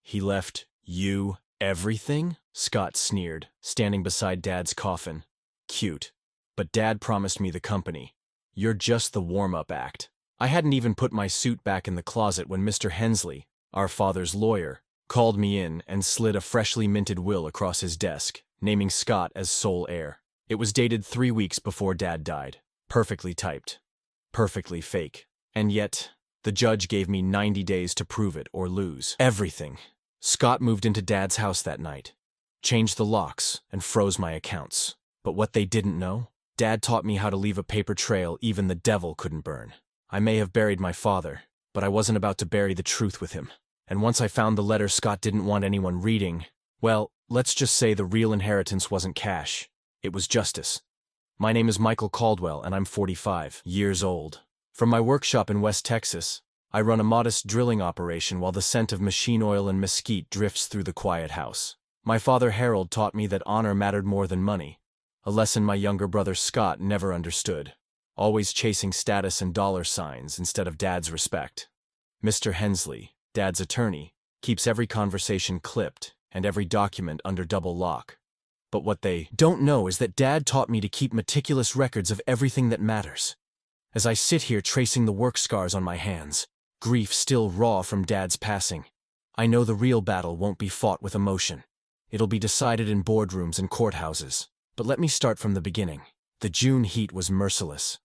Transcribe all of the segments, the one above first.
He left you everything? Scott sneered, standing beside Dad's coffin. Cute. But Dad promised me the company. You're just the warm-up act. I hadn't even put my suit back in the closet when Mr. Hensley, our father's lawyer, called me in and slid a freshly minted will across his desk, naming Scott as sole heir. It was dated 3 weeks before Dad died. Perfectly typed. Perfectly fake. And yet, the judge gave me 90 days to prove it or lose everything. Scott moved into Dad's house that night, changed the locks, and froze my accounts. But what they didn't know? Dad taught me how to leave a paper trail even the devil couldn't burn. I may have buried my father, but I wasn't about to bury the truth with him. And once I found the letter Scott didn't want anyone reading, well, let's just say the real inheritance wasn't cash. It was justice. My name is Michael Caldwell, and I'm 45 years old. From my workshop in West Texas, I run a modest drilling operation while the scent of machine oil and mesquite drifts through the quiet house. My father Harold taught me that honor mattered more than money, a lesson my younger brother Scott never understood, always chasing status and dollar signs instead of Dad's respect. Mr. Hensley, Dad's attorney, keeps every conversation clipped and every document under double lock. But what they don't know is that Dad taught me to keep meticulous records of everything that matters. As I sit here tracing the work scars on my hands, grief still raw from Dad's passing, I know the real battle won't be fought with emotion. It'll be decided in boardrooms and courthouses. But let me start from the beginning. The June heat was merciless,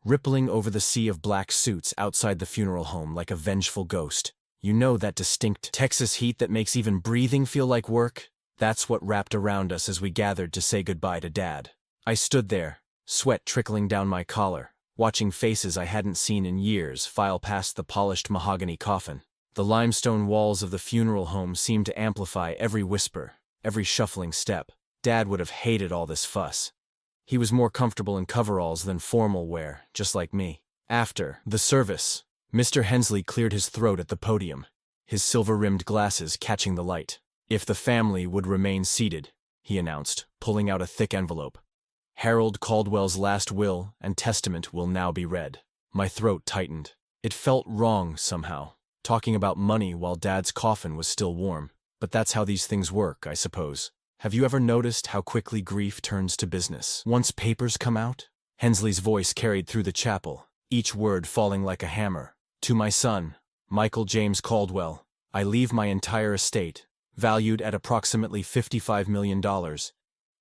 rippling over the sea of black suits outside the funeral home like a vengeful ghost. You know that distinct Texas heat that makes even breathing feel like work? That's what wrapped around us as we gathered to say goodbye to Dad. I stood there, sweat trickling down my collar, watching faces I hadn't seen in years file past the polished mahogany coffin. The limestone walls of the funeral home seemed to amplify every whisper, every shuffling step. Dad would have hated all this fuss. He was more comfortable in coveralls than formal wear, just like me. After the service, Mr. Hensley cleared his throat at the podium, his silver-rimmed glasses catching the light. If the family would remain seated, he announced, pulling out a thick envelope. Harold Caldwell's last will and testament will now be read. My throat tightened. It felt wrong somehow, talking about money while Dad's coffin was still warm. But that's how these things work, I suppose. Have you ever noticed how quickly grief turns to business once papers come out? Hensley's voice carried through the chapel, each word falling like a hammer. To my son, Michael James Caldwell, I leave my entire estate, valued at approximately $55 million,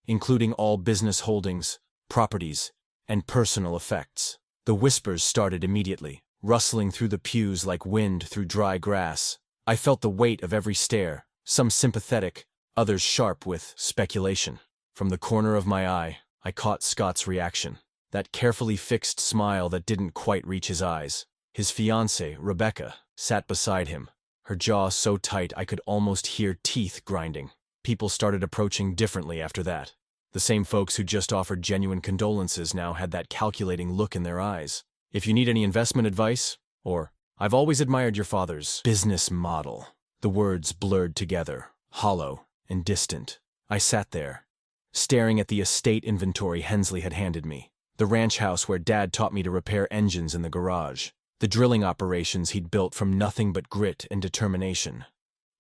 including all business holdings, properties, and personal effects. The whispers started immediately, rustling through the pews like wind through dry grass. I felt the weight of every stare, some sympathetic, others sharp with speculation. From the corner of my eye, I caught Scott's reaction, that carefully fixed smile that didn't quite reach his eyes. His fiancée, Rebecca, sat beside him, her jaw so tight I could almost hear teeth grinding. People started approaching differently after that. The same folks who just offered genuine condolences now had that calculating look in their eyes. If you need any investment advice, or, I've always admired your father's business model. The words blurred together, hollow and distant. I sat there, staring at the estate inventory Hensley had handed me. The ranch house where Dad taught me to repair engines in the garage. The drilling operations he'd built from nothing but grit and determination.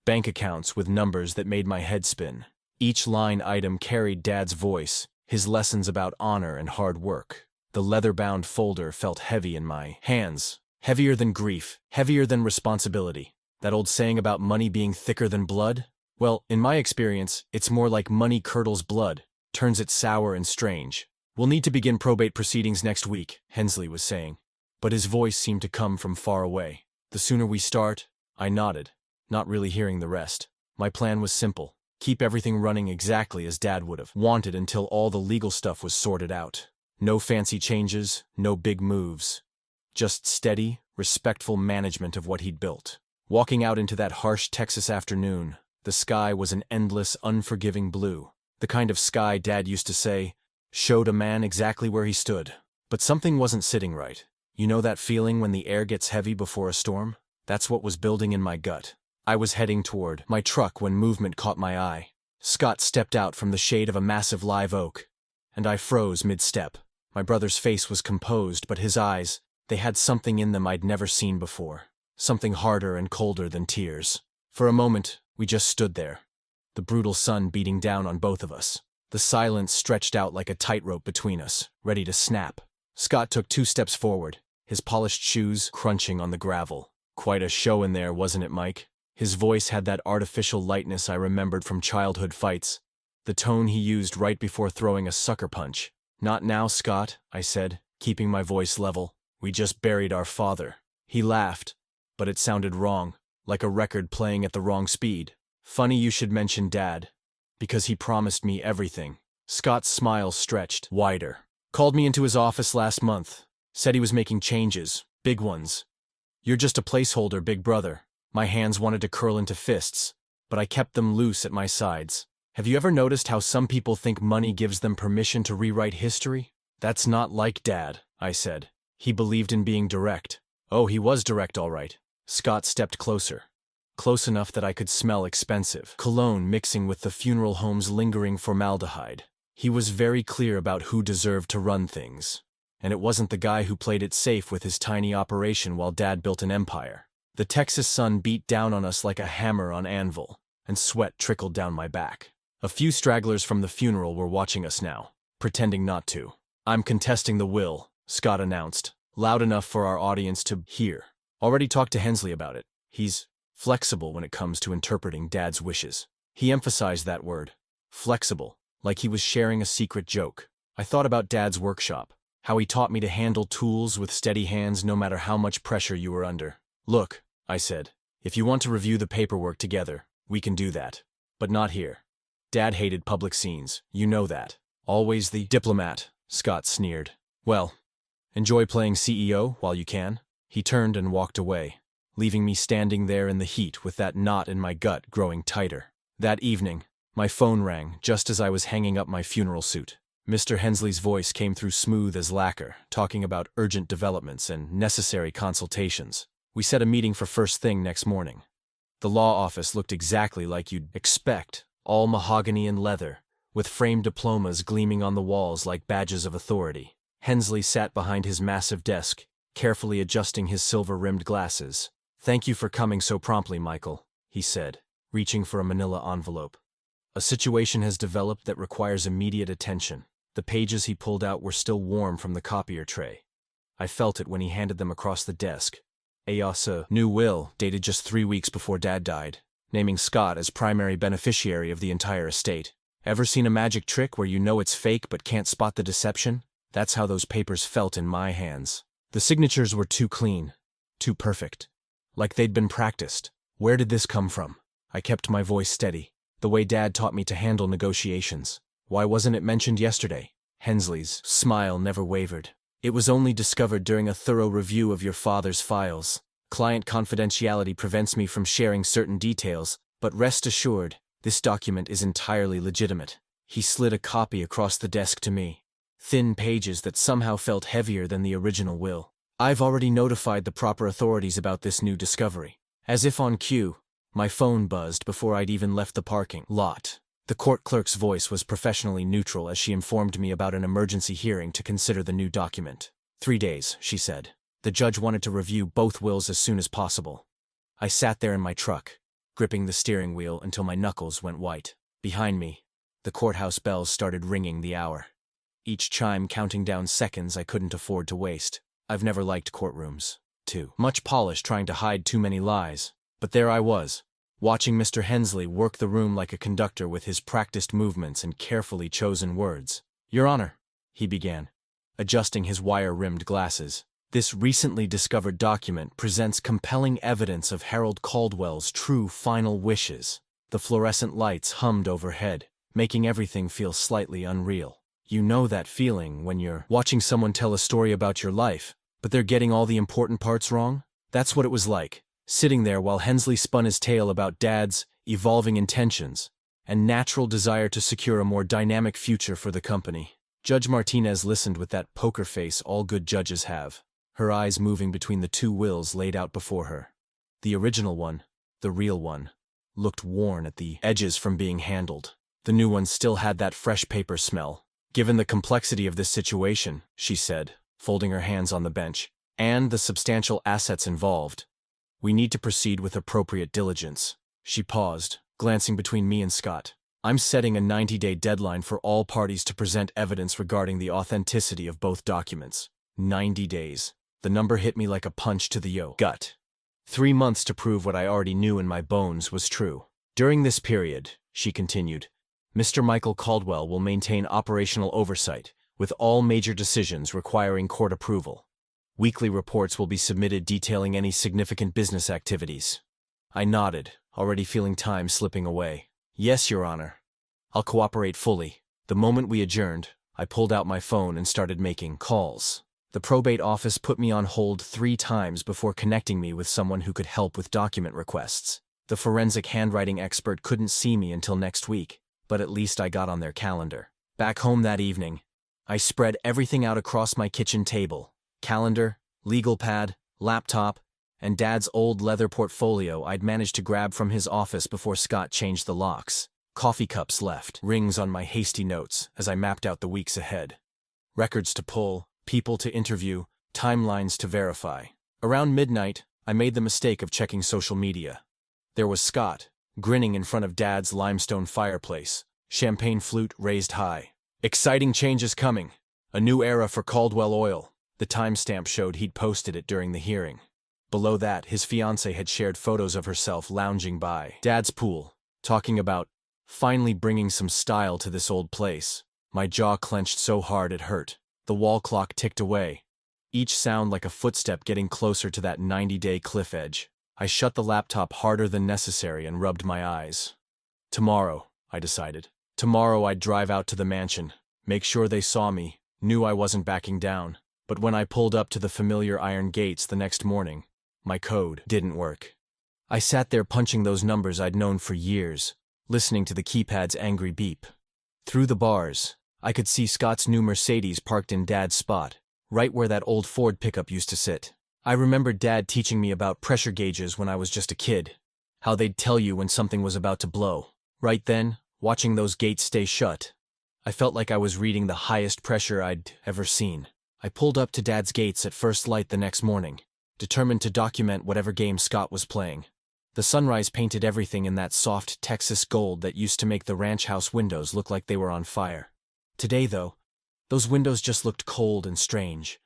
Bank accounts with numbers that made my head spin. Each line item carried Dad's voice, his lessons about honor and hard work. The leather-bound folder felt heavy in my hands. Heavier than grief, heavier than responsibility. That old saying about money being thicker than blood? Well, in my experience, it's more like money curdles blood, turns it sour and strange. We'll need to begin probate proceedings next week, Hensley was saying. But his voice seemed to come from far away. The sooner we start, I nodded, not really hearing the rest. My plan was simple. Keep everything running exactly as Dad would have wanted until all the legal stuff was sorted out. No fancy changes, no big moves. Just steady, respectful management of what he'd built. Walking out into that harsh Texas afternoon, the sky was an endless, unforgiving blue. The kind of sky Dad used to say, showed a man exactly where he stood. But something wasn't sitting right. You know that feeling when the air gets heavy before a storm? That's what was building in my gut. I was heading toward my truck when movement caught my eye. Scott stepped out from the shade of a massive live oak, and I froze mid-step. My brother's face was composed, but his eyes, they had something in them I'd never seen before. Something harder and colder than tears. For a moment, We just stood there, the brutal sun beating down on both of us. The silence stretched out like a tightrope between us, ready to snap. Scott took 2 steps forward, his polished shoes crunching on the gravel. Quite a show in there, wasn't it, Mike? His voice had that artificial lightness I remembered from childhood fights, the tone he used right before throwing a sucker punch. Not now, Scott, I said, keeping my voice level. We just buried our father. He laughed, but it sounded wrong, like a record playing at the wrong speed. Funny you should mention Dad, because he promised me everything. Scott's smile stretched wider. Called me into his office last month, said he was making changes, big ones. You're just a placeholder, big brother. My hands wanted to curl into fists, but I kept them loose at my sides. Have you ever noticed how some people think money gives them permission to rewrite history? That's not like Dad, I said. He believed in being direct. Oh, he was direct, all right. Scott stepped closer. Close enough that I could smell expensive cologne mixing with the funeral home's lingering formaldehyde. He was very clear about who deserved to run things. And it wasn't the guy who played it safe with his tiny operation while Dad built an empire. The Texas sun beat down on us like a hammer on anvil, and sweat trickled down my back. A few stragglers from the funeral were watching us now, pretending not to. I'm contesting the will, Scott announced, loud enough for our audience to hear. Already talked to Hensley about it. He's flexible when it comes to interpreting Dad's wishes. He emphasized that word, flexible, like he was sharing a secret joke. I thought about Dad's workshop, how he taught me to handle tools with steady hands no matter how much pressure you were under. Look, I said, if you want to review the paperwork together, we can do that. But not here. Dad hated public scenes, you know that. Always the diplomat, Scott sneered. Well, enjoy playing CEO while you can. He turned and walked away, leaving me standing there in the heat with that knot in my gut growing tighter. That evening, my phone rang just as I was hanging up my funeral suit. Mr. Hensley's voice came through smooth as lacquer, talking about urgent developments and necessary consultations. We set a meeting for first thing next morning. The law office looked exactly like you'd expect, all mahogany and leather, with framed diplomas gleaming on the walls like badges of authority. Hensley sat behind his massive desk, carefully adjusting his silver-rimmed glasses. "Thank you for coming so promptly, Michael," he said, reaching for a manila envelope. "A situation has developed that requires immediate attention." The pages he pulled out were still warm from the copier tray. I felt it when he handed them across the desk. A new will, dated just 3 weeks before Dad died, naming Scott as primary beneficiary of the entire estate. Ever seen a magic trick where you know it's fake but can't spot the deception? That's how those papers felt in my hands. The signatures were too clean, too perfect. Like they'd been practiced. Where did this come from? I kept my voice steady, the way Dad taught me to handle negotiations. Why wasn't it mentioned yesterday? Hensley's smile never wavered. "It was only discovered during a thorough review of your father's files. Client confidentiality prevents me from sharing certain details, but rest assured, this document is entirely legitimate." He slid a copy across the desk to me. Thin pages that somehow felt heavier than the original will. "I've already notified the proper authorities about this new discovery." As if on cue, my phone buzzed before I'd even left the parking lot. The court clerk's voice was professionally neutral as she informed me about an emergency hearing to consider the new document. 3 days, she said. The judge wanted to review both wills as soon as possible. I sat there in my truck, gripping the steering wheel until my knuckles went white. Behind me, the courthouse bells started ringing the hour, each chime counting down seconds I couldn't afford to waste. I've never liked courtrooms. Too much polish trying to hide too many lies. But there I was, watching Mr. Hensley work the room like a conductor with his practiced movements and carefully chosen words. "Your Honor," he began, adjusting his wire-rimmed glasses. "This recently discovered document presents compelling evidence of Harold Caldwell's true final wishes." The fluorescent lights hummed overhead, making everything feel slightly unreal. You know that feeling when you're watching someone tell a story about your life, but they're getting all the important parts wrong? That's what it was like, sitting there while Hensley spun his tale about Dad's evolving intentions and natural desire to secure a more dynamic future for the company. Judge Martinez listened with that poker face all good judges have, her eyes moving between the 2 wills laid out before her. The original one, the real one, looked worn at the edges from being handled. The new one still had that fresh paper smell. "Given the complexity of this situation," she said, folding her hands on the bench, "and the substantial assets involved, we need to proceed with appropriate diligence." She paused, glancing between me and Scott. I'm setting a 90-day deadline for all parties to present evidence regarding the authenticity of both documents. 90 days. The number hit me like a punch to the gut. 3 months to prove what I already knew in my bones was true. During this period, she continued, Mr. Michael Caldwell will maintain operational oversight, with all major decisions requiring court approval. Weekly reports will be submitted detailing any significant business activities. I nodded, already feeling time slipping away. Yes, Your Honor. I'll cooperate fully. The moment we adjourned, I pulled out my phone and started making calls. The probate office put me on hold 3 times before connecting me with someone who could help with document requests. The forensic handwriting expert couldn't see me until next week, but at least I got on their calendar. Back home that evening, I spread everything out across my kitchen table. Calendar, legal pad, laptop, and Dad's old leather portfolio I'd managed to grab from his office before Scott changed the locks. Coffee cups left, rings on my hasty notes as I mapped out the weeks ahead. Records to pull, people to interview, timelines to verify. Around midnight, I made the mistake of checking social media. There was Scott, grinning in front of Dad's limestone fireplace, champagne flute raised high. Exciting changes coming. A new era for Caldwell Oil. The timestamp showed he'd posted it during the hearing. Below that, his fiancée had shared photos of herself lounging by Dad's pool, talking about finally bringing some style to this old place. My jaw clenched so hard it hurt. The wall clock ticked away, each sound like a footstep getting closer to that 90-day cliff edge. I shut the laptop harder than necessary and rubbed my eyes. Tomorrow, I decided. Tomorrow I'd drive out to the mansion, make sure they saw me, knew I wasn't backing down. But when I pulled up to the familiar iron gates the next morning, my code didn't work. I sat there punching those numbers I'd known for years, listening to the keypad's angry beep. Through the bars, I could see Scott's new Mercedes parked in Dad's spot, right where that old Ford pickup used to sit. I remembered Dad teaching me about pressure gauges when I was just a kid, how they'd tell you when something was about to blow. Right then, watching those gates stay shut, I felt like I was reading the highest pressure I'd ever seen. I pulled up to Dad's gates at first light the next morning, determined to document whatever game Scott was playing. The sunrise painted everything in that soft Texas gold that used to make the ranch house windows look like they were on fire. Today, though, those windows just looked cold and strange,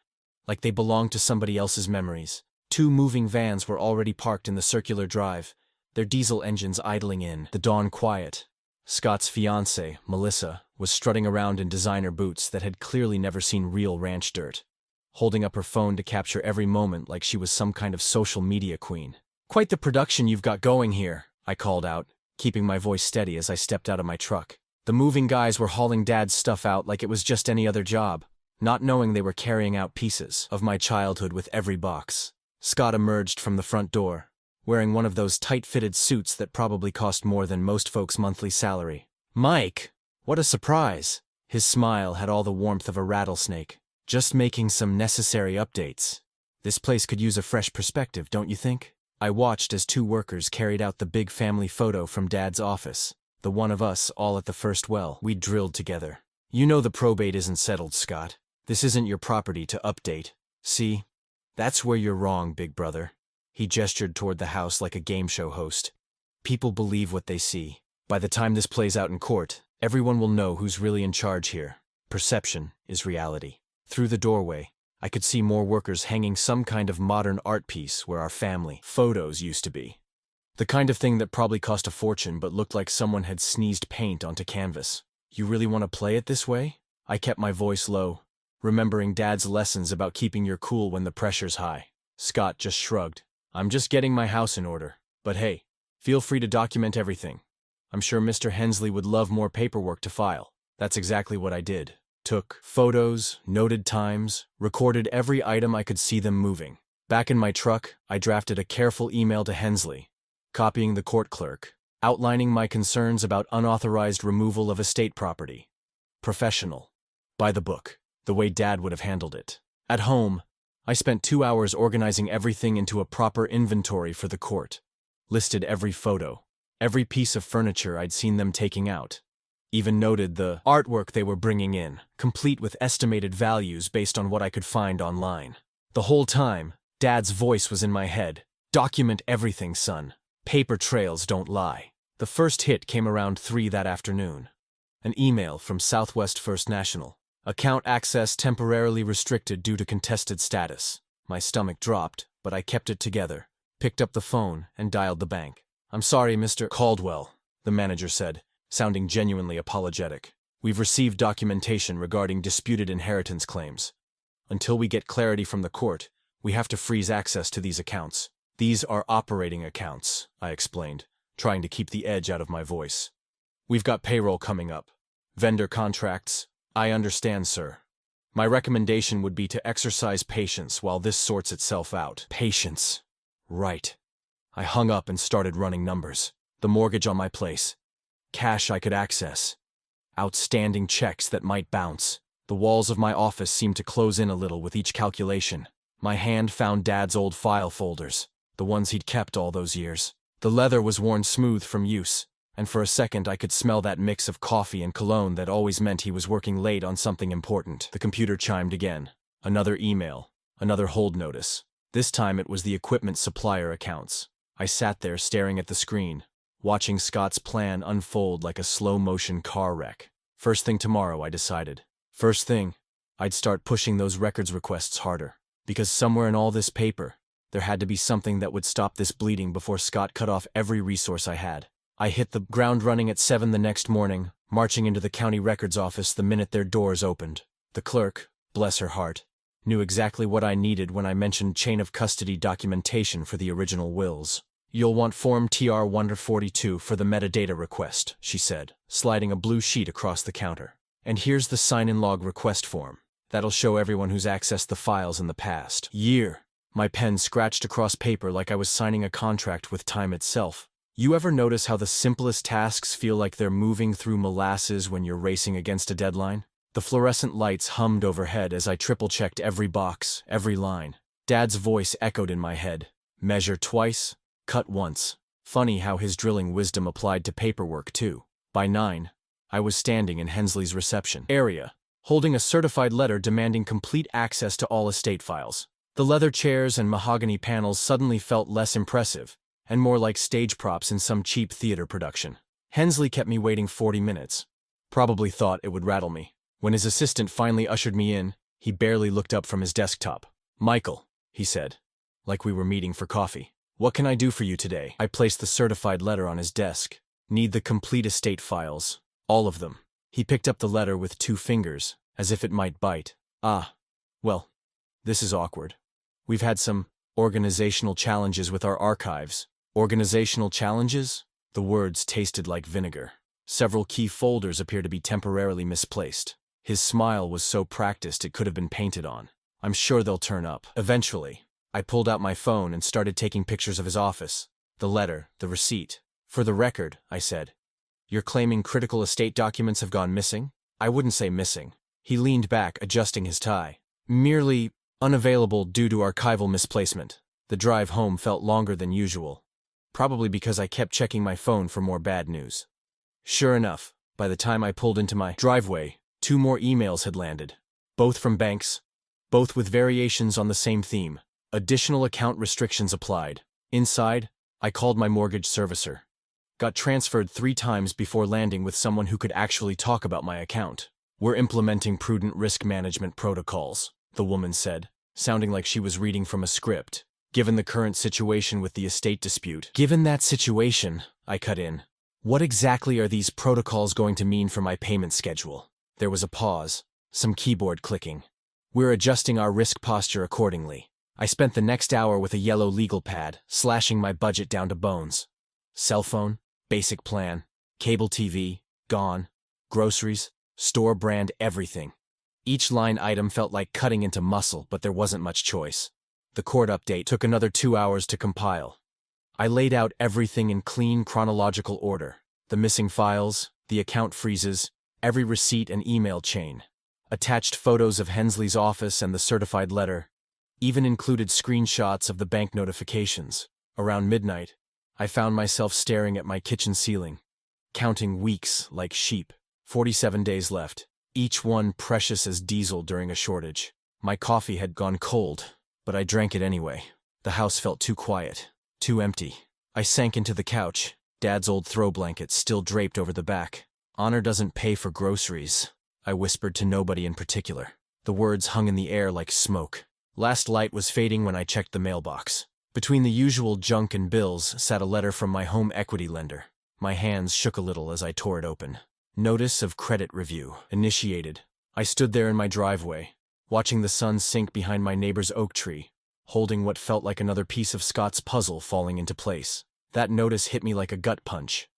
like they belonged to somebody else's memories. 2 moving vans were already parked in the circular drive, their diesel engines idling in the dawn quiet. Scott's fiancée, Melissa, was strutting around in designer boots that had clearly never seen real ranch dirt, holding up her phone to capture every moment like she was some kind of social media queen. Quite the production you've got going here, I called out, keeping my voice steady as I stepped out of my truck. The moving guys were hauling Dad's stuff out like it was just any other job, not knowing they were carrying out pieces of my childhood with every box. Scott emerged from the front door, wearing one of those tight-fitted suits that probably cost more than most folks' monthly salary. Mike! What a surprise! His smile had all the warmth of a rattlesnake. Just making some necessary updates. This place could use a fresh perspective, don't you think? I watched as 2 workers carried out the big family photo from Dad's office, the one of us all at the first well we'd drilled together. You know the probate isn't settled, Scott. This isn't your property to update. See? That's where you're wrong, big brother. He gestured toward the house like a game show host. People believe what they see. By the time this plays out in court, everyone will know who's really in charge here. Perception is reality. Through the doorway, I could see more workers hanging some kind of modern art piece where our family photos used to be. The kind of thing that probably cost a fortune but looked like someone had sneezed paint onto canvas. You really want to play it this way? I kept my voice low, remembering Dad's lessons about keeping your cool when the pressure's high. Scott just shrugged. I'm just getting my house in order. But hey, feel free to document everything. I'm sure Mr. Hensley would love more paperwork to file. That's exactly what I did. Took photos, noted times, recorded every item I could see them moving. Back in my truck, I drafted a careful email to Hensley, copying the court clerk, outlining my concerns about unauthorized removal of estate property. Professional. By the book. The way Dad would have handled it. At home, I spent 2 hours organizing everything into a proper inventory for the court. Listed every photo, every piece of furniture I'd seen them taking out. Even noted the artwork they were bringing in, complete with estimated values based on what I could find online. The whole time, Dad's voice was in my head. Document everything, son. Paper trails don't lie. The The first hit came around 3 that afternoon. An email from Southwest First National. Account access temporarily restricted due to contested status. My stomach dropped, but I kept it together, picked up the phone, and dialed the bank. "I'm sorry, Mr. Caldwell," the manager said, sounding genuinely apologetic. "We've received documentation regarding disputed inheritance claims. Until we get clarity from the court, we have to freeze access to these accounts." "These are operating accounts," I explained, trying to keep the edge out of my voice. "We've got payroll coming up. Vendor contracts." "I understand, sir. My recommendation would be to exercise patience while this sorts itself out." Patience. Right. I hung up and started running numbers. The mortgage on my place. Cash I could access. Outstanding checks that might bounce. The walls of my office seemed to close in a little with each calculation. My hand found Dad's old file folders, the ones he'd kept all those years. The leather was worn smooth from use, and for a second I could smell that mix of coffee and cologne that always meant he was working late on something important. The computer chimed again. Another email. Another hold notice. This time it was the equipment supplier accounts. I sat there staring at the screen, watching Scott's plan unfold like a slow-motion car wreck. First thing tomorrow, I decided. First thing, I'd start pushing those records requests harder. Because somewhere in all this paper, there had to be something that would stop this bleeding before Scott cut off every resource I had. I hit the ground running at 7 the next morning, marching into the county records office the minute their doors opened. The clerk, bless her heart, knew exactly what I needed when I mentioned chain of custody documentation for the original wills. "You'll want Form TR 142 for the metadata request," she said, sliding a blue sheet across the counter. "And here's the sign-in log request form. That'll show everyone who's accessed the files in the past year." My pen scratched across paper like I was signing a contract with time itself. You ever notice how the simplest tasks feel like they're moving through molasses when you're racing against a deadline? The fluorescent lights hummed overhead as I triple-checked every box, every line. Dad's voice echoed in my head. Measure twice, cut once. Funny how his drilling wisdom applied to paperwork, too. By 9, I was standing in Hensley's reception area, holding a certified letter demanding complete access to all estate files. The leather chairs and mahogany panels suddenly felt less impressive, and more like stage props in some cheap theater production. Hensley kept me waiting 40 minutes. Probably thought it would rattle me. When his assistant finally ushered me in, he barely looked up from his desktop. "Michael," he said, like we were meeting for coffee. "What can I do for you today?" I placed the certified letter on his desk. "Need the complete estate files. All of them." He picked up the letter with 2 fingers, as if it might bite. "Ah, well, this is awkward. We've had some organizational challenges with our archives." Organizational challenges? The words tasted like vinegar. Several key folders appear to be temporarily misplaced. His smile was so practiced it could have been painted on. "I'm sure they'll turn up. Eventually." I pulled out my phone and started taking pictures of his office. The letter, the receipt. "For the record," I said, "you're claiming critical estate documents have gone missing?" "I wouldn't say missing." He leaned back, adjusting his tie. "Merely unavailable due to archival misplacement." The drive home felt longer than usual. Probably because I kept checking my phone for more bad news. Sure enough, by the time I pulled into my driveway, 2 more emails had landed. Both from banks, both with variations on the same theme. Additional account restrictions applied. Inside, I called my mortgage servicer. Got transferred 3 times before landing with someone who could actually talk about my account. "We're implementing prudent risk management protocols," the woman said, sounding like she was reading from a script. "Given the current situation with the estate dispute." "Given that situation," I cut in, "what exactly are these protocols going to mean for my payment schedule?" There was a pause, some keyboard clicking. "We're adjusting our risk posture accordingly." I spent the next hour with a yellow legal pad, slashing my budget down to bones. Cell phone, basic plan, cable TV, gone, groceries, store brand everything. Each line item felt like cutting into muscle, but there wasn't much choice. The court update took another 2 hours to compile. I laid out everything in clean chronological order. The missing files, the account freezes, every receipt and email chain. Attached photos of Hensley's office and the certified letter. Even included screenshots of the bank notifications. Around midnight, I found myself staring at my kitchen ceiling, counting weeks like sheep. 47 days left, each one precious as diesel during a shortage. My coffee had gone cold, but I drank it anyway. The house felt too quiet, too empty. I sank into the couch, Dad's old throw blanket still draped over the back. "Honor doesn't pay for groceries," I whispered to nobody in particular. The words hung in the air like smoke. Last light was fading when I checked the mailbox. Between the usual junk and bills sat a letter from my home equity lender. My hands shook a little as I tore it open. Notice of credit review. Initiated. I stood there in my driveway, watching the sun sink behind my neighbor's oak tree, holding what felt like another piece of Scott's puzzle falling into place. That notice hit me like a gut punch.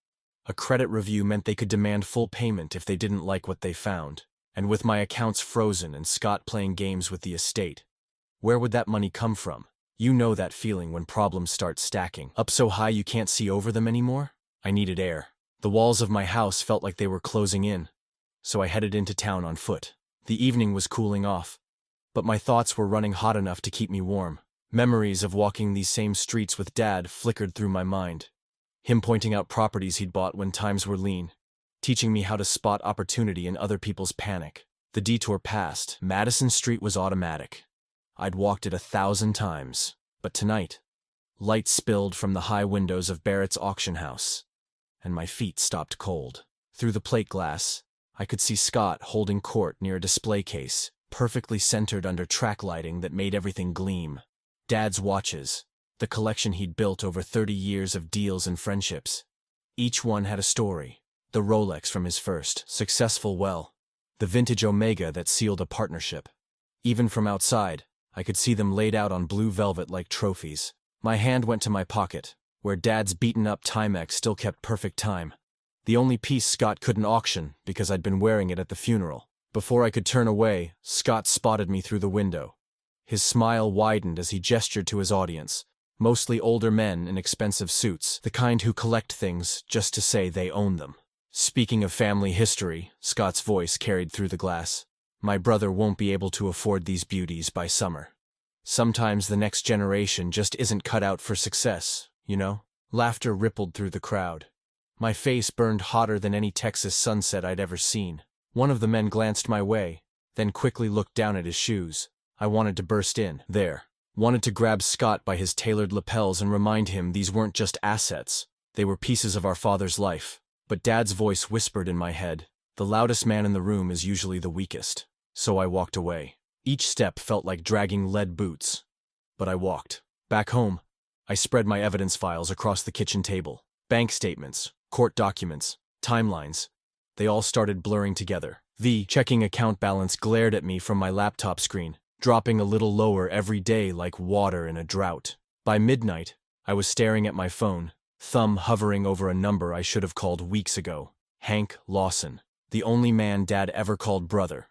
A credit review meant they could demand full payment if they didn't like what they found. And with my accounts frozen and Scott playing games with the estate, where would that money come from? You know that feeling when problems start stacking up so high you can't see over them anymore? I needed air. The walls of my house felt like they were closing in, so I headed into town on foot. The evening was cooling off, but my thoughts were running hot enough to keep me warm. Memories of walking these same streets with Dad flickered through my mind. Him pointing out properties he'd bought when times were lean, teaching me how to spot opportunity in other people's panic. The detour passed. Madison Street was automatic. I'd walked it 1,000 times, but tonight, light spilled from the high windows of Barrett's auction house, and my feet stopped cold. Through the plate glass, I could see Scott holding court near a display case, perfectly centered under track lighting that made everything gleam. Dad's watches, the collection he'd built over 30 years of deals and friendships. Each one had a story. The Rolex from his first successful well, the vintage Omega that sealed a partnership. Even from outside, I could see them laid out on blue velvet like trophies. My hand went to my pocket, where Dad's beaten-up Timex still kept perfect time. The only piece Scott couldn't auction because I'd been wearing it at the funeral. Before I could turn away, Scott spotted me through the window. His smile widened as he gestured to his audience, mostly older men in expensive suits, the kind who collect things just to say they own them. "Speaking of family history," Scott's voice carried through the glass, "my brother won't be able to afford these beauties by summer. Sometimes the next generation just isn't cut out for success, you know?" Laughter rippled through the crowd. My face burned hotter than any Texas sunset I'd ever seen. One of the men glanced my way, then quickly looked down at his shoes. I wanted to burst in there. Wanted to grab Scott by his tailored lapels and remind him these weren't just assets. They were pieces of our father's life. But Dad's voice whispered in my head, "The loudest man in the room is usually the weakest." So I walked away. Each step felt like dragging lead boots. But I walked. Back home, I spread my evidence files across the kitchen table. Bank statements, court documents, timelines. They all started blurring together. The checking account balance glared at me from my laptop screen, dropping a little lower every day like water in a drought. By midnight, I was staring at my phone, thumb hovering over a number I should have called weeks ago. Hank Lawson, the only man Dad ever called brother.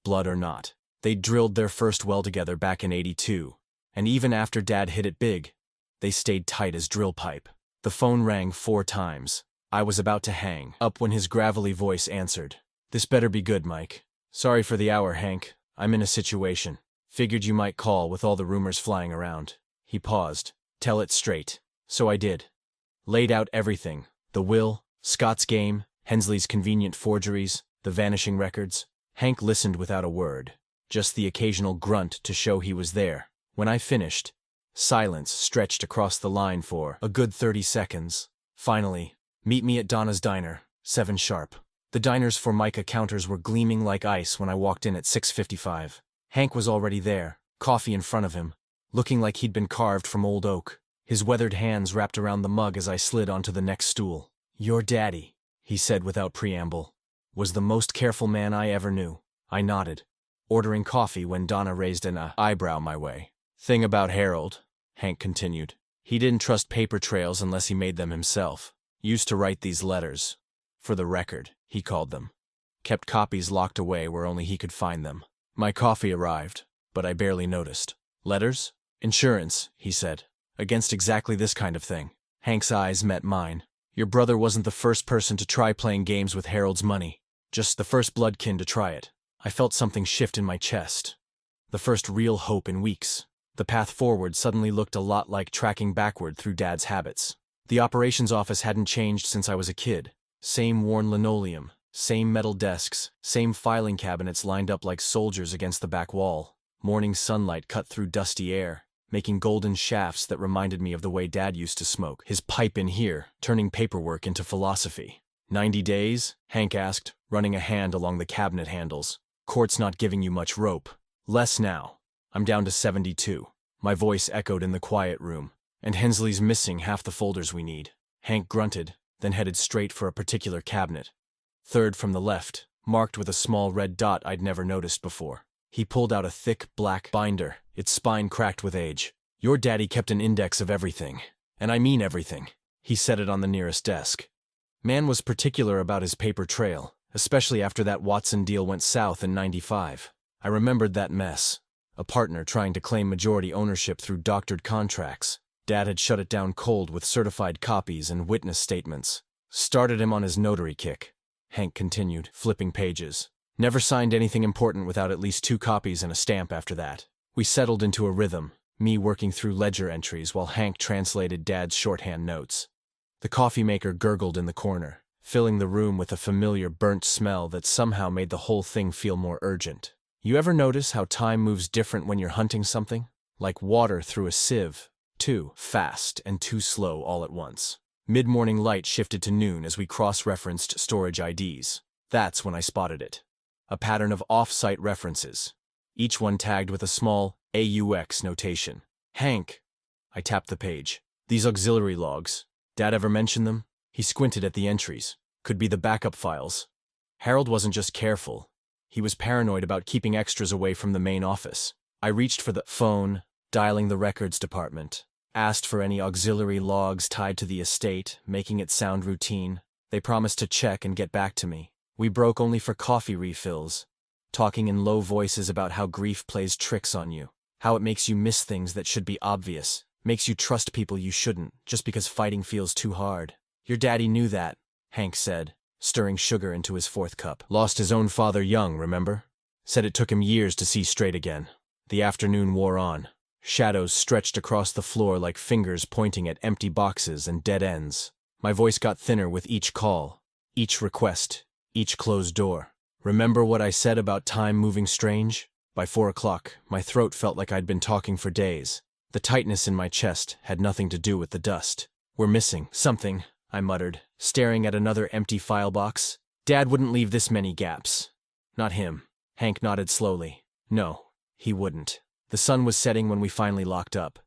Blood or not. They'd drilled their first well together back in '82, and even after Dad hit it big, they stayed tight as drill pipe. The phone rang 4 times. I was about to hang up when his gravelly voice answered. "This better be good, Mike. Sorry for the hour, Hank. I'm in a situation. Figured you might call with all the rumors flying around." He paused. "Tell it straight." So I did. Laid out everything. The will, Scott's game, Hensley's convenient forgeries, the vanishing records. Hank listened without a word, just the occasional grunt to show he was there. When I finished, silence stretched across the line for a good 30 seconds. Finally, "Meet me at Donna's Diner, 7 sharp." The diner's Formica counters were gleaming like ice when I walked in at 6:55. Hank was already there, coffee in front of him, looking like he'd been carved from old oak. His weathered hands wrapped around the mug as I slid onto the next stool. "Your daddy," he said without preamble, "was the most careful man I ever knew." I nodded, ordering coffee when Donna raised an eyebrow my way. "Thing about Harold," Hank continued, "he didn't trust paper trails unless he made them himself. Used to write these letters. For the record, he called them. Kept copies locked away where only he could find them." My coffee arrived, but I barely noticed. "Letters? Insurance," he said. "Against exactly this kind of thing." Hank's eyes met mine. "Your brother wasn't the first person to try playing games with Harold's money. Just the first bloodkin to try it." I felt something shift in my chest. The first real hope in weeks. The path forward suddenly looked a lot like tracking backward through Dad's habits. The operations office hadn't changed since I was a kid. Same worn linoleum, same metal desks, same filing cabinets lined up like soldiers against the back wall. Morning sunlight cut through dusty air. making golden shafts that reminded me of the way Dad used to smoke. His pipe in here, turning paperwork into philosophy. 90 days? Hank asked, running a hand along the cabinet handles. Court's not giving you much rope. Less now. I'm down to 72. My voice echoed in the quiet room. And Hensley's missing half the folders we need. Hank grunted, then headed straight for a particular cabinet. Third from the left, marked with a small red dot I'd never noticed before. He pulled out a thick, black binder, its spine cracked with age. Your daddy kept an index of everything. And I mean everything. He set it on the nearest desk. Man was particular about his paper trail, especially after that Watson deal went south in '95. I remembered that mess. A partner trying to claim majority ownership through doctored contracts. Dad had shut it down cold with certified copies and witness statements. Started him on his notary kick. Hank continued, flipping pages. Never signed anything important without at least 2 copies and a stamp after that. We settled into a rhythm, me working through ledger entries while Hank translated Dad's shorthand notes. The coffee maker gurgled in the corner, filling the room with a familiar burnt smell that somehow made the whole thing feel more urgent. You ever notice how time moves different when you're hunting something? Like water through a sieve. Too fast and too slow all at once. Mid-morning light shifted to noon as we cross-referenced storage IDs. That's when I spotted it. A pattern of off-site references, each one tagged with a small AUX notation. Hank. I tapped the page. These auxiliary logs. Dad ever mention them? He squinted at the entries. Could be the backup files. Harold wasn't just careful. He was paranoid about keeping extras away from the main office. I reached for the phone, dialing the records department. Asked for any auxiliary logs tied to the estate, making it sound routine. They promised to check and get back to me. We broke only for coffee refills, talking in low voices about how grief plays tricks on you, how it makes you miss things that should be obvious, makes you trust people you shouldn't, just because fighting feels too hard. Your daddy knew that, Hank said, stirring sugar into his 4th cup. Lost his own father young, remember? Said it took him years to see straight again. The afternoon wore on. Shadows stretched across the floor like fingers pointing at empty boxes and dead ends. My voice got thinner with each call, each request, each closed door. Remember what I said about time moving strange? By 4 o'clock, my throat felt like I'd been talking for days. The tightness in my chest had nothing to do with the dust. We're missing something, I muttered, staring at another empty file box. Dad wouldn't leave this many gaps. Not him. Hank nodded slowly. No, he wouldn't. The sun was setting when we finally locked up,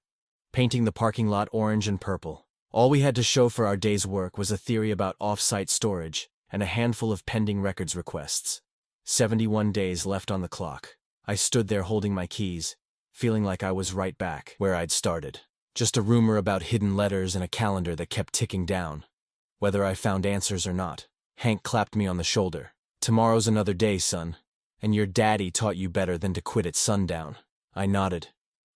painting the parking lot orange and purple. All we had to show for our day's work was a theory about off-site storage and a handful of pending records requests. 71 days left on the clock. I stood there holding my keys, feeling like I was right back where I'd started. Just a rumor about hidden letters and a calendar that kept ticking down. Whether I found answers or not. Hank clapped me on the shoulder. Tomorrow's another day, son. And your daddy taught you better than to quit at sundown. I nodded.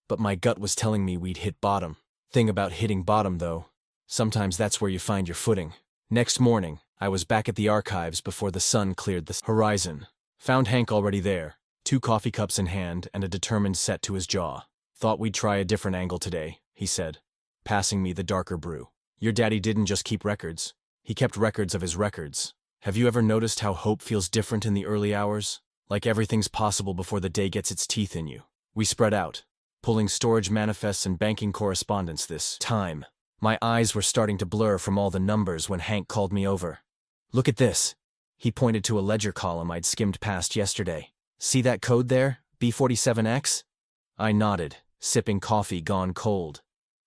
But my gut was telling me we'd hit bottom. Thing about hitting bottom, though, sometimes that's where you find your footing. Next morning, I was back at the archives before the sun cleared the horizon. Found Hank already there, 2 coffee cups in hand and a determined set to his jaw. Thought we'd try a different angle today, he said, passing me the darker brew. Your daddy didn't just keep records. He kept records of his records. Have you ever noticed how hope feels different in the early hours? Like everything's possible before the day gets its teeth in you. We spread out, pulling storage manifests and banking correspondence this time. My eyes were starting to blur from all the numbers when Hank called me over. Look at this. He pointed to a ledger column I'd skimmed past yesterday. See that code there? B47X? I nodded, sipping coffee gone cold.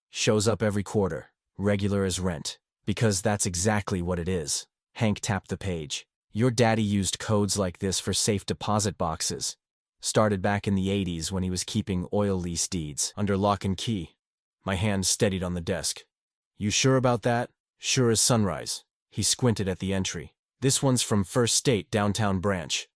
Shows up every quarter, regular as rent. Because that's exactly what it is. Hank tapped the page. Your daddy used codes like this for safe deposit boxes. Started back in the 80s when he was keeping oil lease deeds under lock and key. My hand steadied on the desk. You sure about that? Sure as sunrise. He squinted at the entry. This one's from First State Downtown Branch.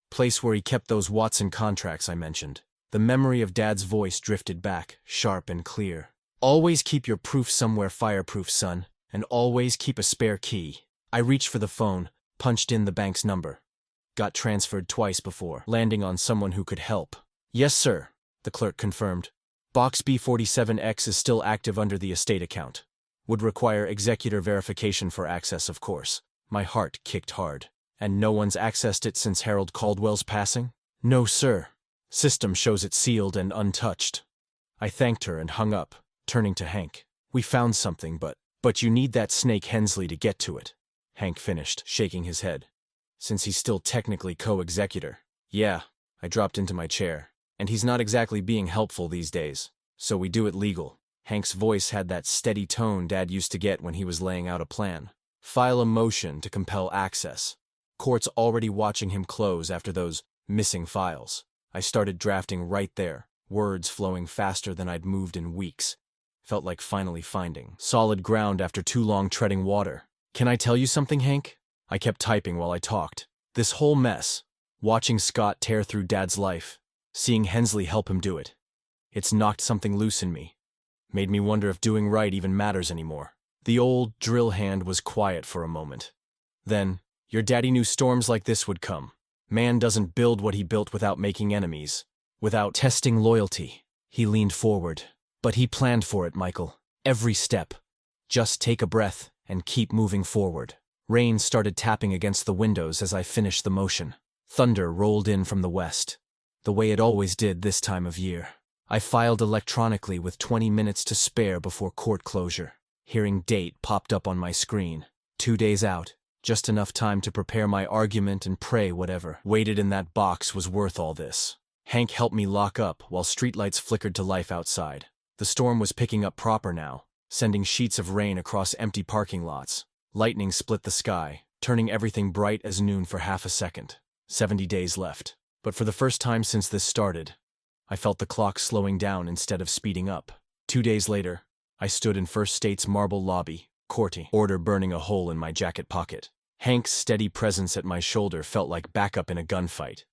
Place where he kept those Watson contracts I mentioned. The memory of Dad's voice drifted back, sharp and clear. Always keep your proof somewhere fireproof, son. And always keep a spare key. I reached for the phone, punched in the bank's number. Got transferred twice before, landing on someone who could help. Yes, sir, the clerk confirmed. Box B47X is still active under the estate account. Would require executor verification for access, of course. My heart kicked hard. And no one's accessed it since Harold Caldwell's passing? No, sir. System shows it sealed and untouched. I thanked her and hung up, turning to Hank. We found something, but you need that snake Hensley to get to it. Hank finished, shaking his head. Since he's still technically co-executor. Yeah, I dropped into my chair. And he's not exactly being helpful these days. So we do it legal. Hank's voice had that steady tone Dad used to get when he was laying out a plan. File a motion to compel access. Court's already watching him close after those missing files. I started drafting right there, words flowing faster than I'd moved in weeks. Felt like finally finding solid ground after too long treading water. Can I tell you something, Hank? I kept typing while I talked. This whole mess, watching Scott tear through Dad's life, seeing Hensley help him do it, it's knocked something loose in me. Made me wonder if doing right even matters anymore. The old drill hand was quiet for a moment. Then, your daddy knew storms like this would come. Man doesn't build what he built without making enemies, without testing loyalty. He leaned forward. But he planned for it, Michael. Every step. Just take a breath and keep moving forward. Rain started tapping against the windows as I finished the motion. Thunder rolled in from the west, the way it always did this time of year. I filed electronically with 20 minutes to spare before court closure. Hearing date popped up on my screen. 2 days out, just enough time to prepare my argument and pray whatever waited in that box was worth all this. Hank helped me lock up while streetlights flickered to life outside. The storm was picking up proper now, sending sheets of rain across empty parking lots. Lightning split the sky, turning everything bright as noon for half a second. 70 days left. But for the first time since this started, I felt the clock slowing down instead of speeding up. 2 days later, I stood in First State's marble lobby, courting, order burning a hole in my jacket pocket. Hank's steady presence at my shoulder felt like backup in a gunfight,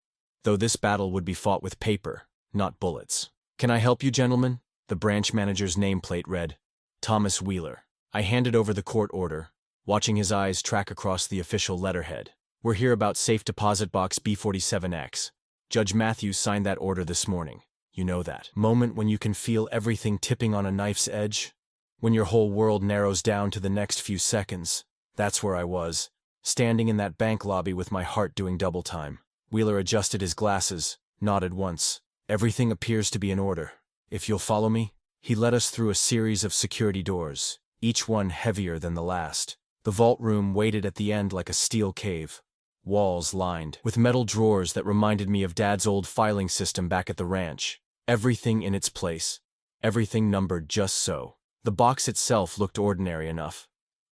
though this battle would be fought with paper, not bullets. Can I help you, gentlemen? The branch manager's nameplate read, Thomas Wheeler. I handed over the court order, watching his eyes track across the official letterhead. We're here about safe deposit box B47X. Judge Matthews signed that order this morning. You know that moment when you can feel everything tipping on a knife's edge? When your whole world narrows down to the next few seconds? That's where I was, standing in that bank lobby with my heart doing double time. Wheeler adjusted his glasses, nodded once. Everything appears to be in order. If you'll follow me. He led us through a series of security doors, each one heavier than the last. The vault room waited at the end like a steel cave, walls lined with metal drawers that reminded me of Dad's old filing system back at the ranch. Everything in its place, everything numbered just so. The box itself looked ordinary enough,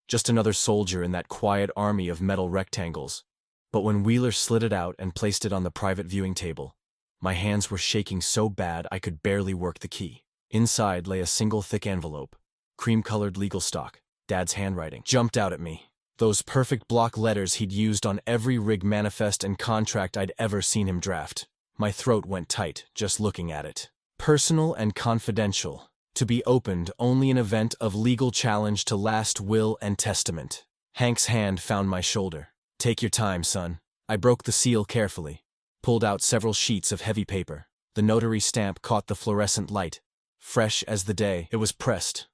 just another soldier in that quiet army of metal rectangles. But when Wheeler slid it out and placed it on the private viewing table, my hands were shaking so bad I could barely work the key. Inside lay a single thick envelope, cream-colored legal stock. Dad's handwriting jumped out at me. Those perfect block letters he'd used on every rig manifest and contract I'd ever seen him draft. My throat went tight just looking at it. Personal and confidential, to be opened only in event of legal challenge to last will and testament. Hank's hand found my shoulder. Take your time, son. I broke the seal carefully, pulled out several sheets of heavy paper. The notary stamp caught the fluorescent light, fresh as the day it was pressed.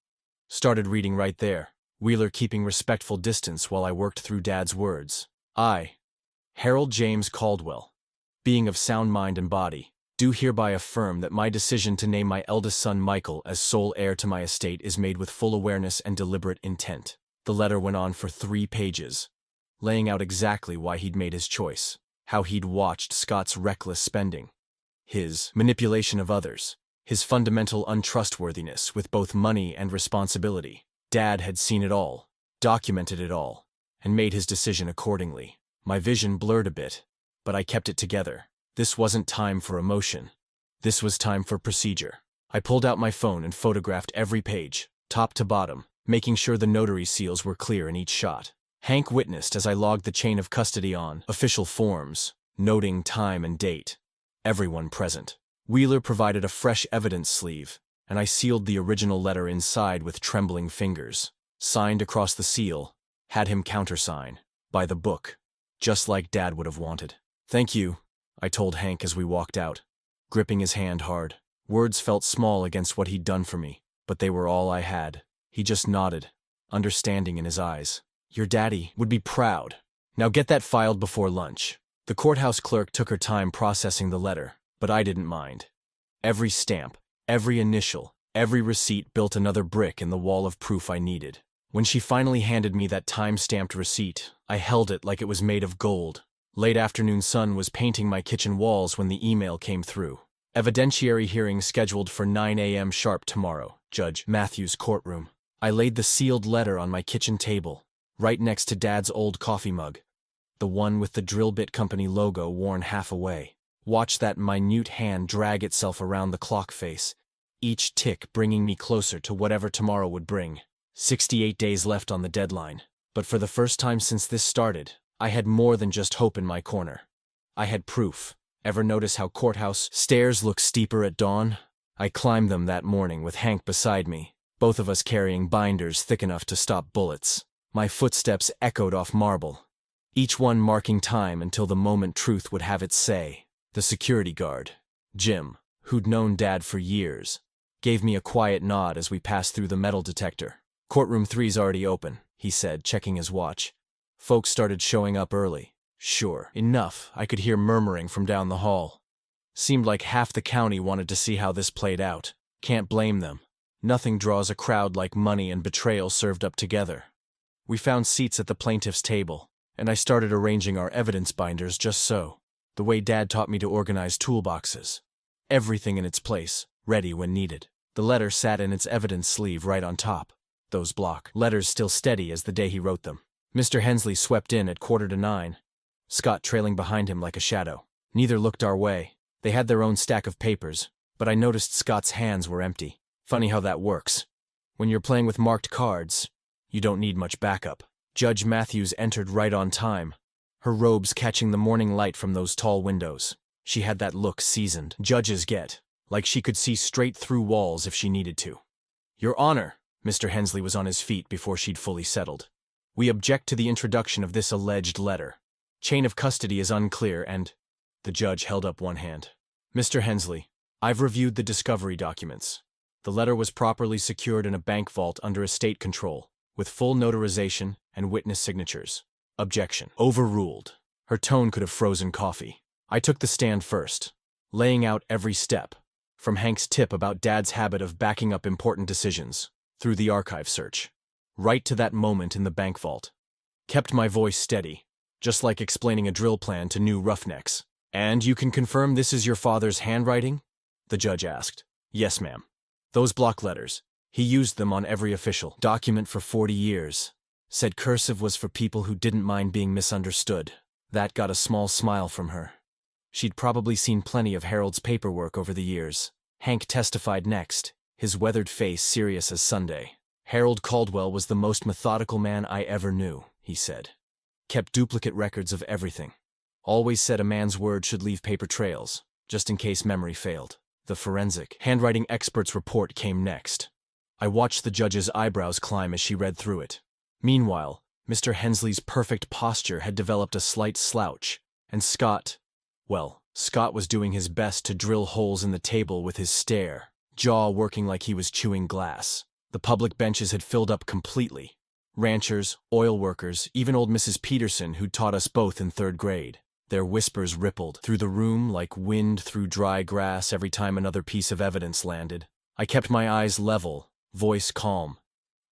Started reading right there, Wheeler keeping respectful distance while I worked through Dad's words. I, Harold James Caldwell, being of sound mind and body, do hereby affirm that my decision to name my eldest son Michael as sole heir to my estate is made with full awareness and deliberate intent. The letter went on for 3 pages, laying out exactly why he'd made his choice, how he'd watched Scott's reckless spending, his manipulation of others, his fundamental untrustworthiness with both money and responsibility. Dad had seen it all, documented it all, and made his decision accordingly. My vision blurred a bit, but I kept it together. This wasn't time for emotion. This was time for procedure. I pulled out my phone and photographed every page, top to bottom, making sure the notary seals were clear in each shot. Hank witnessed as I logged the chain of custody on official forms, noting time and date. Everyone present. Wheeler provided a fresh evidence sleeve, and I sealed the original letter inside with trembling fingers. Signed across the seal, had him countersign, by the book, just like Dad would have wanted. Thank you, I told Hank as we walked out, gripping his hand hard. Words felt small against what he'd done for me, but they were all I had. He just nodded, understanding in his eyes. Your daddy would be proud. Now get that filed before lunch. The courthouse clerk took her time processing the letter, but I didn't mind. Every stamp, Every initial, every receipt built another brick in the wall of proof I needed. When she finally handed me that time-stamped receipt, I held it like it was made of gold. Late afternoon sun was painting my kitchen walls when the email came through. Evidentiary hearing scheduled for 9 a.m. sharp tomorrow, Judge Matthews' courtroom. I laid the sealed letter on my kitchen table, right next to Dad's old coffee mug, the one with the drill bit company logo worn half away. Watched that minute hand drag itself around the clock face, each tick bringing me closer to whatever tomorrow would bring. 68 days left on the deadline. But for the first time since this started, I had more than just hope in my corner. I had proof. Ever notice how courthouse stairs look steeper at dawn? I climbed them that morning with Hank beside me, both of us carrying binders thick enough to stop bullets. My footsteps echoed off marble, each one marking time until the moment truth would have its say. The security guard, Jim, who'd known Dad for years, gave me a quiet nod as we passed through the metal detector. "Courtroom 3's already open," he said, checking his watch. Folks started showing up early. Sure enough, I could hear murmuring from down the hall. Seemed like half the county wanted to see how this played out. Can't blame them. Nothing draws a crowd like money and betrayal served up together. We found seats at the plaintiff's table, and I started arranging our evidence binders just so, the way Dad taught me to organize toolboxes. Everything in its place, ready when needed. The letter sat in its evidence sleeve right on top, those block letters still steady as the day he wrote them. Mr. Hensley swept in at 8:45, Scott trailing behind him like a shadow. Neither looked our way. They had their own stack of papers, but I noticed Scott's hands were empty. Funny how that works. When you're playing with marked cards, you don't need much backup. Judge Matthews entered right on time, her robes catching the morning light from those tall windows. She had that look seasoned judges get, like she could see straight through walls if she needed to. "Your Honor," Mr. Hensley was on his feet before she'd fully settled. "We object to the introduction of this alleged letter. Chain of custody is unclear and—" The judge held up one hand. "Mr. Hensley, I've reviewed the discovery documents. The letter was properly secured in a bank vault under estate control, with full notarization and witness signatures. Objection. Overruled." Her tone could have frozen coffee. I took the stand first, laying out every step, from Hank's tip about Dad's habit of backing up important decisions, through the archive search, right to that moment in the bank vault. Kept my voice steady, just like explaining a drill plan to new roughnecks. "And you can confirm this is your father's handwriting?" the judge asked. "Yes, ma'am. Those block letters, he used them on every official document for 40 years. Said cursive was for people who didn't mind being misunderstood." That got a small smile from her. She'd probably seen plenty of Harold's paperwork over the years. Hank testified next, his weathered face serious as Sunday. "Harold Caldwell was the most methodical man I ever knew," he said. "Kept duplicate records of everything. Always said a man's word should leave paper trails, just in case memory failed." The forensic handwriting expert's report came next. I watched the judge's eyebrows climb as she read through it. Meanwhile, Mr. Hensley's perfect posture had developed a slight slouch, and Scott was doing his best to drill holes in the table with his stare, jaw working like he was chewing glass. The public benches had filled up completely. Ranchers, oil workers, even old Mrs. Peterson, who'd taught us both in 3rd grade. Their whispers rippled through the room like wind through dry grass every time another piece of evidence landed. I kept my eyes level, voice calm,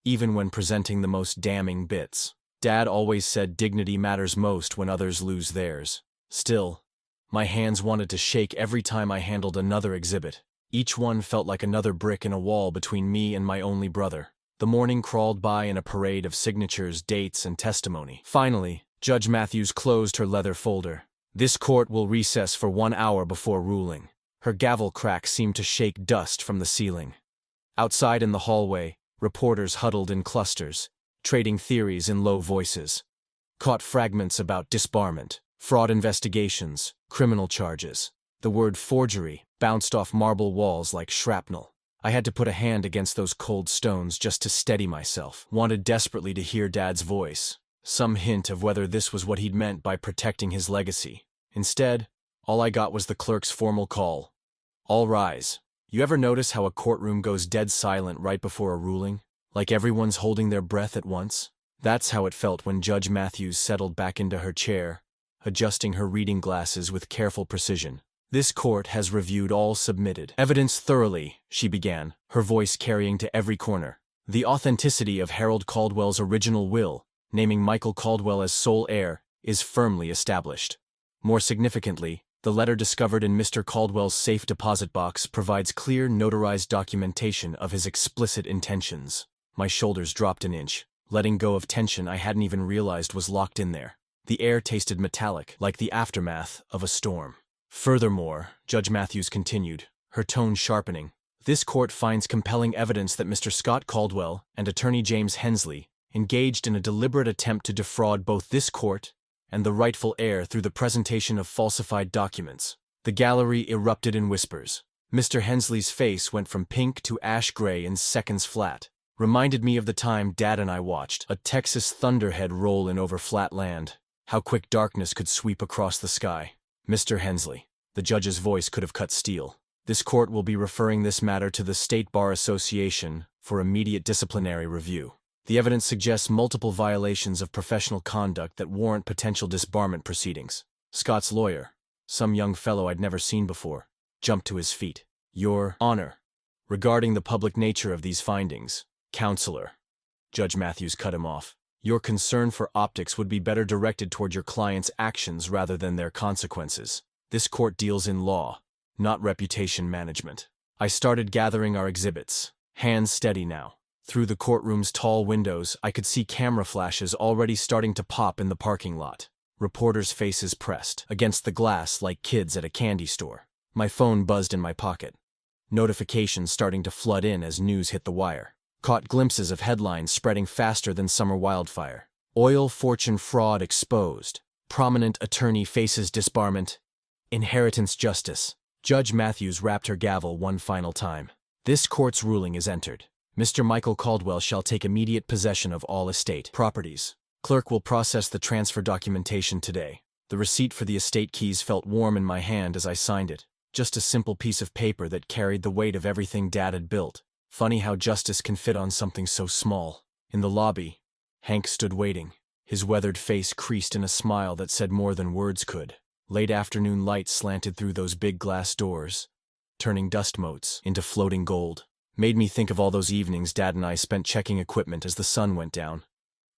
even when presenting the most damning bits. Dad always said dignity matters most when others lose theirs. Still, my hands wanted to shake every time I handled another exhibit. Each one felt like another brick in a wall between me and my only brother. The morning crawled by in a parade of signatures, dates, and testimony. Finally, Judge Matthews closed her leather folder. "This court will recess for 1 hour before ruling." Her gavel crack seemed to shake dust from the ceiling. Outside in the hallway, reporters huddled in clusters, trading theories in low voices. Caught fragments about disbarment, fraud investigations, criminal charges. The word forgery bounced off marble walls like shrapnel. I had to put a hand against those cold stones just to steady myself. Wanted desperately to hear Dad's voice, some hint of whether this was what he'd meant by protecting his legacy. Instead, all I got was the clerk's formal call. "All rise." You ever notice how a courtroom goes dead silent right before a ruling? Like everyone's holding their breath at once? That's how it felt when Judge Matthews settled back into her chair, adjusting her reading glasses with careful precision. This court has reviewed all submitted evidence thoroughly, she began, her voice carrying to every corner. The authenticity of Harold Caldwell's original will, naming Michael Caldwell as sole heir, is firmly established. More significantly, the letter discovered in Mr. Caldwell's safe deposit box provides clear, notarized documentation of his explicit intentions. My shoulders dropped an inch, letting go of tension I hadn't even realized was locked in there. The air tasted metallic, like the aftermath of a storm. Furthermore, Judge Matthews continued, her tone sharpening, this court finds compelling evidence that Mr. Scott Caldwell and Attorney James Hensley engaged in a deliberate attempt to defraud both this court and the rightful heir through the presentation of falsified documents. The gallery erupted in whispers. Mr. Hensley's face went from pink to ash gray in seconds flat. Reminded me of the time Dad and I watched a Texas thunderhead roll in over flat land. How quick darkness could sweep across the sky. Mr. Hensley. The judge's voice could have cut steel. This court will be referring this matter to the State Bar Association for immediate disciplinary review. The evidence suggests multiple violations of professional conduct that warrant potential disbarment proceedings. Scott's lawyer, some young fellow I'd never seen before, jumped to his feet. Your Honor, regarding the public nature of these findings, Counselor, Judge Matthews cut him off. Your concern for optics would be better directed toward your client's actions rather than their consequences. This court deals in law, not reputation management. I started gathering our exhibits, hands steady now. Through the courtroom's tall windows, I could see camera flashes already starting to pop in the parking lot. Reporters' faces pressed against the glass like kids at a candy store. My phone buzzed in my pocket. Notifications starting to flood in as news hit the wire. Caught glimpses of headlines spreading faster than summer wildfire. Oil fortune fraud exposed. Prominent attorney faces disbarment. Inheritance justice. Judge Matthews rapped her gavel one final time. This court's ruling is entered. Mr. Michael Caldwell shall take immediate possession of all estate properties. Clerk will process the transfer documentation today. The receipt for the estate keys felt warm in my hand as I signed it. Just a simple piece of paper that carried the weight of everything Dad had built. Funny how justice can fit on something so small. In the lobby, Hank stood waiting, his weathered face creased in a smile that said more than words could. Late afternoon light slanted through those big glass doors, turning dust motes into floating gold. Made me think of all those evenings Dad and I spent checking equipment as the sun went down,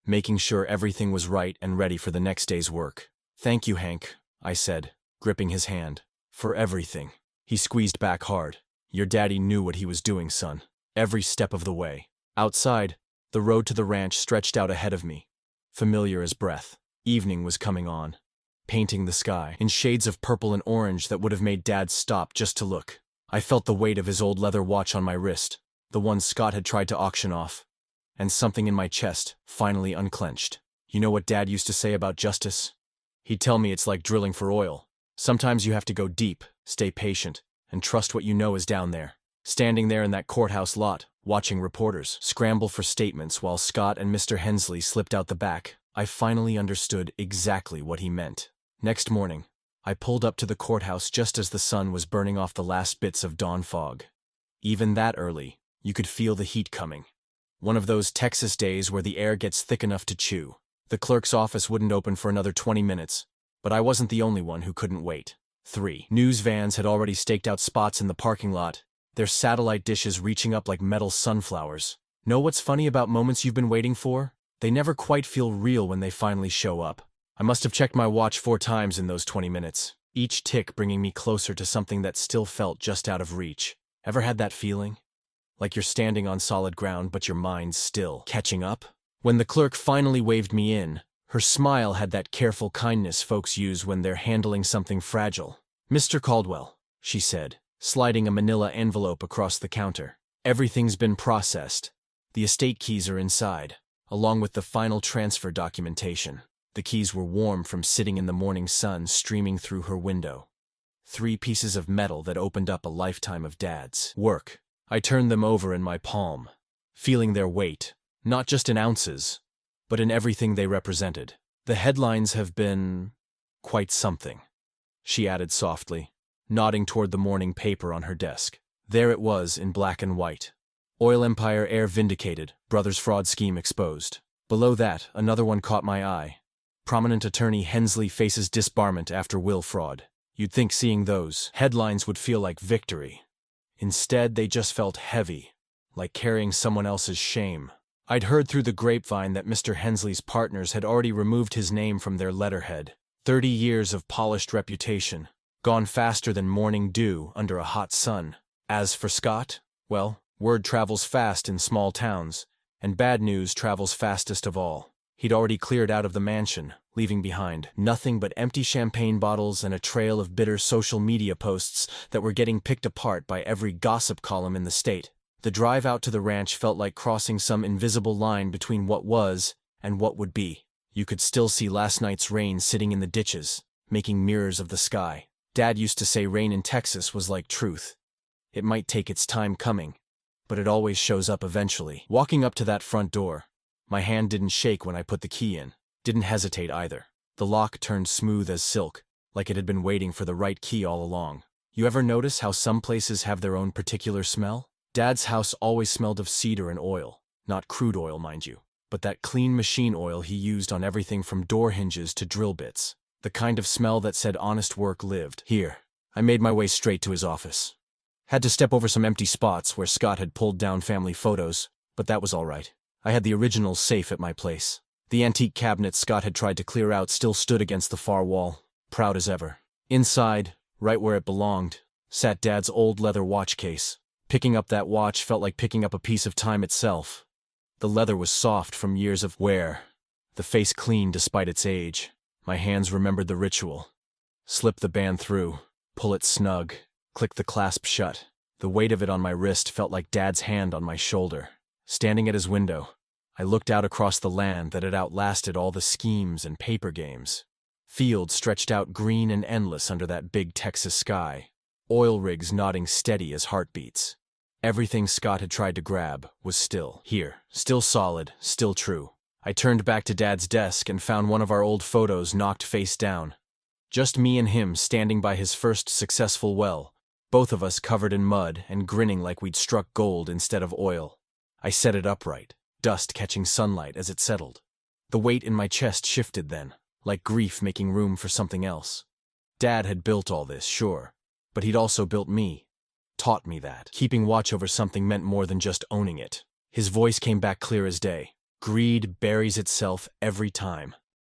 making sure everything was right and ready for the next day's work. Thank you, Hank, I said, gripping his hand. For everything. He squeezed back hard. Your daddy knew what he was doing, son. Every step of the way. Outside, the road to the ranch stretched out ahead of me, familiar as breath. Evening was coming on, painting the sky in shades of purple and orange that would have made Dad stop just to look. I felt the weight of his old leather watch on my wrist, the one Scott had tried to auction off, and something in my chest finally unclenched. You know what Dad used to say about justice? He'd tell me it's like drilling for oil. Sometimes you have to go deep, stay patient, and trust what you know is down there. Standing there in that courthouse lot, watching reporters scramble for statements while Scott and Mr. Hensley slipped out the back, I finally understood exactly what he meant. Next morning, I pulled up to the courthouse just as the sun was burning off the last bits of dawn fog. Even that early, you could feel the heat coming. One of those Texas days where the air gets thick enough to chew. The clerk's office wouldn't open for another 20 minutes, but I wasn't the only one who couldn't wait. 3 news vans had already staked out spots in the parking lot, their satellite dishes reaching up like metal sunflowers. Know what's funny about moments you've been waiting for? They never quite feel real when they finally show up. I must have checked my watch 4 times in those 20 minutes, each tick bringing me closer to something that still felt just out of reach. Ever had that feeling? Like you're standing on solid ground but your mind's still catching up? When the clerk finally waved me in, her smile had that careful kindness folks use when they're handling something fragile. Mr. Caldwell, she said, sliding a manila envelope across the counter. Everything's been processed. The estate keys are inside, along with the final transfer documentation. The keys were warm from sitting in the morning sun streaming through her window. 3 pieces of metal that opened up a lifetime of Dad's work. I turned them over in my palm, feeling their weight, not just in ounces, but in everything they represented. The headlines have been quite something, she added softly, nodding toward the morning paper on her desk. There it was in black and white. Oil Empire heir vindicated, brother's fraud scheme exposed. Below that, another one caught my eye. Prominent attorney Hensley faces disbarment after will fraud. You'd think seeing those headlines would feel like victory. Instead, they just felt heavy, like carrying someone else's shame. I'd heard through the grapevine that Mr. Hensley's partners had already removed his name from their letterhead. 30 years of polished reputation, gone faster than morning dew under a hot sun. As for Scott, well, word travels fast in small towns, and bad news travels fastest of all. He'd already cleared out of the mansion, leaving behind nothing but empty champagne bottles and a trail of bitter social media posts that were getting picked apart by every gossip column in the state. The drive out to the ranch felt like crossing some invisible line between what was and what would be. You could still see last night's rain sitting in the ditches, making mirrors of the sky. Dad used to say rain in Texas was like truth. It might take its time coming, but it always shows up eventually. Walking up to that front door, my hand didn't shake when I put the key in. Didn't hesitate either. The lock turned smooth as silk, like it had been waiting for the right key all along. You ever notice how some places have their own particular smell? Dad's house always smelled of cedar and oil. Not crude oil, mind you, but that clean machine oil he used on everything from door hinges to drill bits. The kind of smell that said honest work lived here. I made my way straight to his office. Had to step over some empty spots where Scott had pulled down family photos, but that was all right. I had the original safe at my place. The antique cabinet Scott had tried to clear out still stood against the far wall, proud as ever. Inside, right where it belonged, sat Dad's old leather watch case. Picking up that watch felt like picking up a piece of time itself. The leather was soft from years of wear, the face clean despite its age. My hands remembered the ritual. Slip the band through, pull it snug, click the clasp shut. The weight of it on my wrist felt like Dad's hand on my shoulder. Standing at his window, I looked out across the land that had outlasted all the schemes and paper games. Fields stretched out green and endless under that big Texas sky, oil rigs nodding steady as heartbeats. Everything Scott had tried to grab was still here, still solid, still true. I turned back to Dad's desk and found one of our old photos knocked face down. Just me and him standing by his first successful well, both of us covered in mud and grinning like we'd struck gold instead of oil. I set it upright, dust catching sunlight as it settled. The weight in my chest shifted then, like grief making room for something else. Dad had built all this, sure, but he'd also built me. Taught me that keeping watch over something meant more than just owning it. His voice came back clear as day. Greed buries itself every time.